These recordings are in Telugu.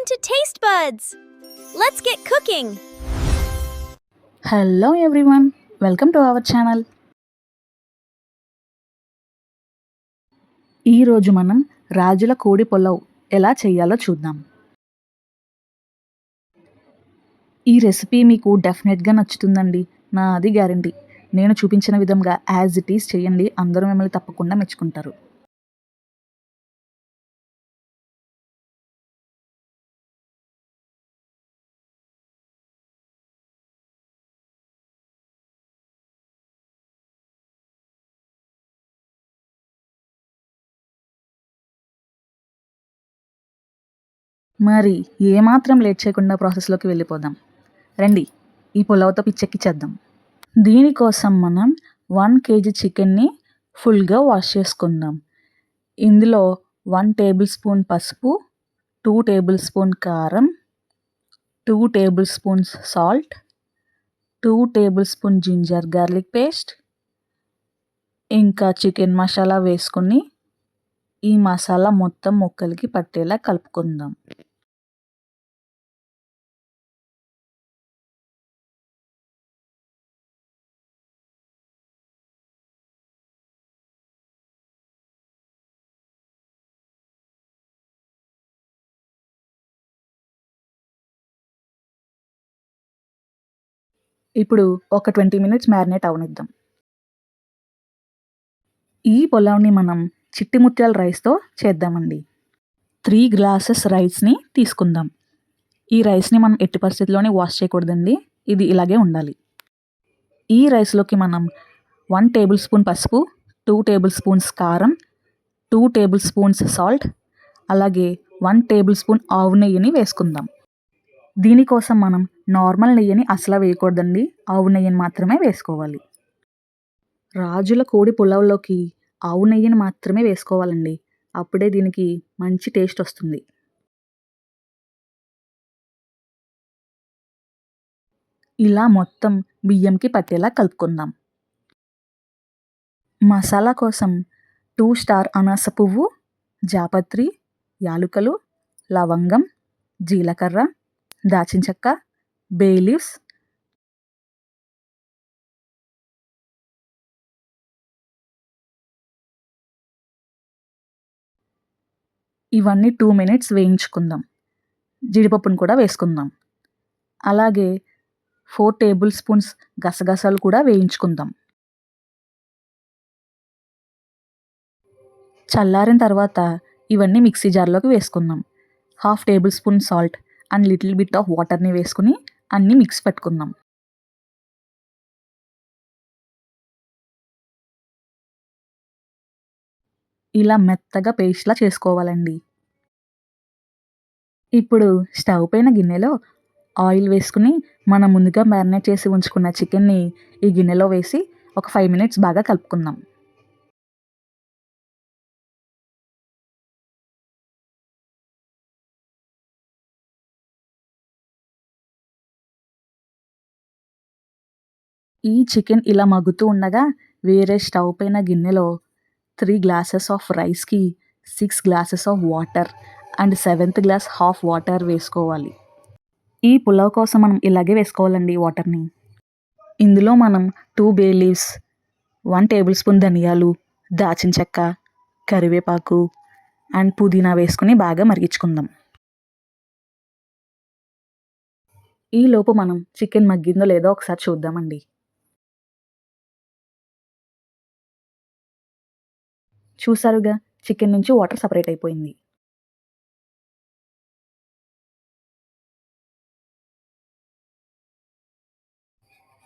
Welcome to Taste Buds! Let's get cooking! Hello everyone, welcome to our channel. ఈరోజు మనం రాజుల కోడి పులావ్ ఎలా చేయాలో చూద్దాం. ఈ రెసిపీ మీకు డెఫినెట్గా నచ్చుతుందండి, నాది గ్యారంటీ. నేను చూపించిన విధంగా యాజ్ ఇట్ ఈస్ చేయండి, అందరూ మిమ్మల్ని తప్పకుండా మెచ్చుకుంటారు. మరి ఏమాత్రం లేట్ చేయకుండా ప్రాసెస్లోకి వెళ్ళిపోదాం. రండి, ఈ పులావ్తో పిచ్చెక్కిచ్చేద్దాం. దీనికోసం మనం 1 kg చికెన్ని ఫుల్గా వాష్ చేసుకుందాం. ఇందులో 1 టేబుల్ స్పూన్ పసుపు, 2 టేబుల్ స్పూన్ కారం, 2 tablespoons salt, 2 tablespoon ginger garlic paste, ఇంకా చికెన్ మసాలా వేసుకొని ఈ మసాలా మొత్తం ముక్కలకి పట్టేలా కలుపుకుందాం. ఇప్పుడు ఒక 20 మినిట్స్ మ్యారినేట్ అవనిద్దాం. ఈ పులావ్ని మనం చిట్టి ముత్యాల రైస్తో చేద్దామండి. 3 గ్లాసెస్ రైస్ని తీసుకుందాం. ఈ రైస్ని మనం ఎట్టి పరిస్థితుల్లోనే వాష్ చేయకూడదండి, ఇది ఇలాగే ఉండాలి. ఈ రైస్లోకి మనం 1 టేబుల్ స్పూన్ పసుపు, 2 టేబుల్ స్పూన్స్ కారం, 2 టేబుల్ స్పూన్స్ సాల్ట్, అలాగే 1 టేబుల్ స్పూన్ ఆవు నెయ్యిని వేసుకుందాం. దీనికోసం మనం నార్మల్ నెయ్యిని అసలు వేయకూడదండి, ఆవు నెయ్యిని మాత్రమే వేసుకోవాలి. రాజుల కోడి పులావ్లోకి ఆవు నెయ్యిని మాత్రమే వేసుకోవాలండి, అప్పుడే దీనికి మంచి టేస్ట్ వస్తుంది. ఇలా మొత్తం బియ్యంకి పట్టేలా కలుపుకుందాం. మసాలా కోసం 2 స్టార్ అనాస పువ్వు, జాపత్రి, యాలుకలు, లవంగం, జీలకర్ర, దాచిన చెక్క, బే లీవ్స్, ఇవన్నీ 2 మినిట్స్ వేయించుకుందాం. జీడిపప్పును కూడా వేసుకుందాం. అలాగే 4 టేబుల్ స్పూన్స్ గసగసాలు కూడా వేయించుకుందాం. చల్లారిన తర్వాత ఇవన్నీ మిక్సీ జార్లోకి వేసుకుందాం. 1/2 table spoon salt and little bit of వాటర్ని వేసుకుని అన్నీ మిక్స్ పెట్టుకుందాం. ఇలా మెత్తగా పేస్ట్లా చేసుకోవాలండి. ఇప్పుడు స్టవ్ పైన గిన్నెలో ఆయిల్ వేసుకుని మనం ముందుగా మ్యారినేట్ చేసి ఉంచుకున్న చికెన్ని ఈ గిన్నెలో వేసి ఒక 5 మినిట్స్ బాగా కలుపుకుందాం. ఈ చికెన్ ఇలా మగ్గుతూ ఉండగా వేరే స్టవ్ పైన గిన్నెలో 3 గ్లాసెస్ ఆఫ్ రైస్కి 6 glasses of water and 7th glass half water వేసుకోవాలి. ఈ పులావ్ కోసం మనం ఇలాగే వేసుకోవాలండి వాటర్ని. ఇందులో మనం 2 బే లీవ్స్, 1 టేబుల్ స్పూన్ ధనియాలు, దాచిన చెక్క, కరివేపాకు అండ్ పుదీనా వేసుకుని బాగా మరిగించుకుందాం. ఈలోపు మనం చికెన్ మగ్గిందో లేదో ఒకసారి చూద్దామండి. చూసారుగా, చికెన్ నుంచి వాటర్ సపరేట్ అయిపోయింది.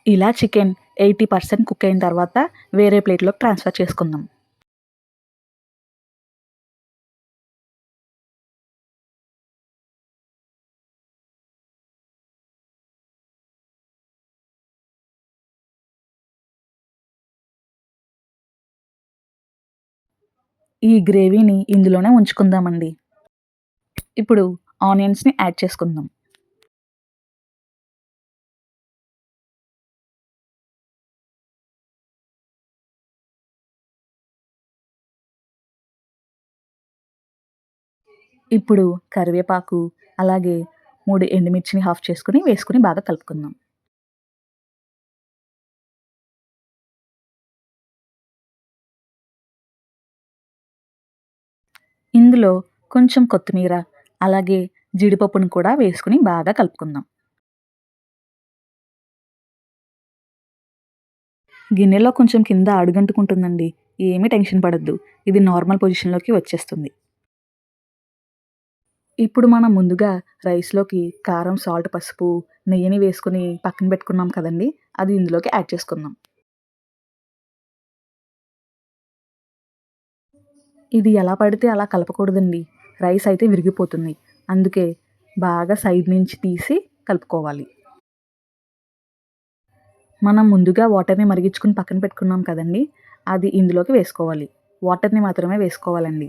ఇలా చికెన్ 80% కుక్ అయిన తర్వాత వేరే ప్లేట్లోకి ట్రాన్స్ఫర్ చేసుకుందాం. ఈ గ్రేవీని ఇందులోనే ఉంచుకుందామండి. ఇప్పుడు ఆనియన్స్ని యాడ్ చేసుకుందాం. ఇప్పుడు కరివేపాకు అలాగే 3 ఎండుమిర్చిని హాఫ్ చేసుకొని వేసుకొని బాగా కలుపుకుందాం. ఇందులో కొంచెం కొత్తిమీర అలాగే జీడిపప్పును కూడా వేసుకొని బాగా కలుపుకుందాం. గిన్నెలో కొంచెం కింద అడుగంటుకుంటుందండి. ఏమీ టెన్షన్ పడొద్దు. ఇది నార్మల్ పొజిషన్‌లోకి వచ్చేస్తుంది. ఇప్పుడు మనం ముందుగా రైస్‌లోకి కారం, సాల్ట్, పసుపు, నెయ్యిని వేసుకొని పక్కన పెట్టుకున్నాం కదండీ! అది ఇందులోకి యాడ్ చేసుకుందాం. ఇది ఎలా పడితే అలా కలపకూడదండి. రైస్ అయితే విరిగిపోతుంది. అందుకే బాగా సైడ్ నుంచి తీసి కలుపుకోవాలి. మనం ముందుగా వాటర్‌ని మరిగించుకొని పక్కన పెట్టుకున్నాం కదండీ! అది ఇందులోకి వేసుకోవాలి. వాటర్‌ని మాత్రమే వేసుకోవాలండి.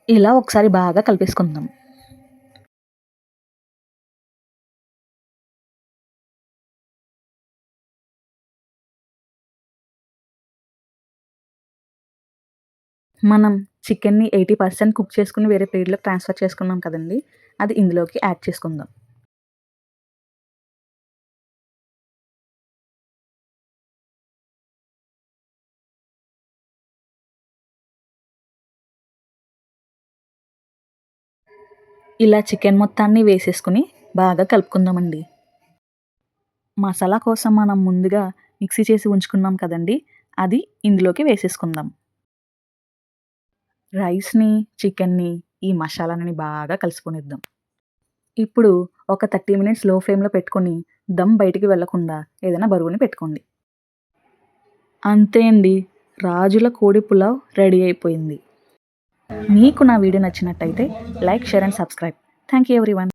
ఇలా ఒకసారి బాగా కలిపేసుకుందాం. మనం చికెన్‌ని 80% కుక్ చేసుకొని వేరే ప్లేట్‌లోకి ట్రాన్స్‌ఫర్ చేసుకున్నాం కదండీ! అది ఇందులోకి యాడ్ చేసుకుందాం. ఇలా చికెన్ మొత్తాన్ని వేసేసుకొని బాగా కలుపుకుందామండి. మసాలా కోసం మనం ముందుగా మిక్సీ చేసి ఉంచుకున్నాం కదండీ! అది ఇందులోకి వేసేసుకుందాం. రైస్‌ని, చికెన్‌ని ఈ మసాలాలని బాగా కలుపుకొనిద్దాం. ఇప్పుడు ఒక 30 మినిట్స్ లో ఫ్లేమ్‌లో పెట్టుకొని దమ్ బయటికి వెళ్ళకుండా ఏదైనా బరువుని పెట్టుకోండి. అంతే అండి. రాజుల కోడి పులావ్ రెడీ అయిపోయింది. మీకు నా వీడియో నచ్చినట్టయితే like, share and subscribe. Thank you everyone.